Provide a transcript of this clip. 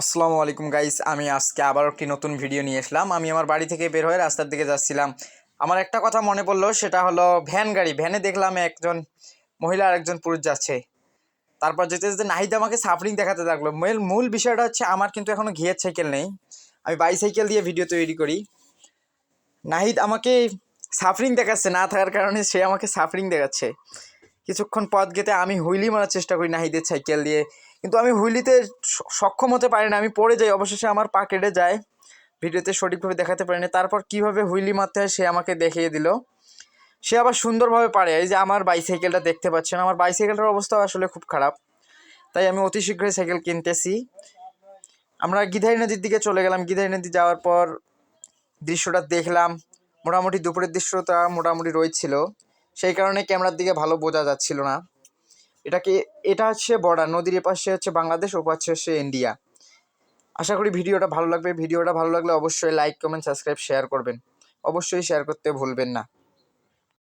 আসসালামু আলাইকুম গাইস, আমি আজকে আবার একটি নতুন ভিডিও নিয়ে আসলাম। আমি আমার বাড়ি থেকে বের হয়ে রাস্তার দিকে যাচ্ছিলাম। আমার একটা কথা মনে পড়লো, সেটা হলো ভ্যানে দেখলাম একজন মহিলা আর একজন পুরুষ যাচ্ছে। তারপর যেতে যেতে নাহিদ আমাকে সাফরিং দেখাতে লাগলো। মূল বিষয়টা হচ্ছে, আমার কিন্তু এখনো গিয়ার সাইকেল নেই, আমি বাইসাইকেল দিয়ে ভিডিও তৈরি করি। নাহিদ আমাকে সাফরিং দেখাচ্ছে, না থাকার কারণে সে আমাকে সাফরিং দেখাচ্ছে। কিছুক্ষণ পথ যেতে আমি হুইলি মারার চেষ্টা করি নাহিদের সাইকেল দিয়ে, কিন্তু আমি হুইলিতে সক্ষম হতে পারি না, আমি পড়ে যাই। অবশেষে আমার পা কেটে যায়, ভিডিওতে সঠিকভাবে দেখাতে পারিনি। তারপর কিভাবে হুইলি মারতে হয় সে আমাকে দেখিয়ে দিল। সে আবার সুন্দরভাবে পারে। এই যে আমার বাইসাইকেলটা দেখতে পাচ্ছেন, আমার বাইসাইকেলটার অবস্থা আসলে খুব খারাপ, তাই আমি অতি শীঘ্রই সাইকেল কিনতেছি। আমরা গিধাই নদীর দিকে চলে গেলাম। গিধাই নদী যাওয়ার পর দৃশ্যটা দেখলাম। মোটামুটি দুপুরের দৃশ্যটা মোটামুটি রয়েছিল, সেই কারণে ক্যামেরার দিকে ভালো বোঝা যাচ্ছিল না। এটা হচ্ছে বর্ডার, নদীর এপাশে হচ্ছে বাংলাদেশ, ওপাশে হচ্ছে ইন্ডিয়া। আশা করি ভিডিওটা ভালো লাগবে। ভিডিওটা ভালো লাগলে অবশ্যই লাইক, কমেন্ট, সাবস্ক্রাইব, শেয়ার করবেন। অবশ্যই শেয়ার করতে ভুলবেন না।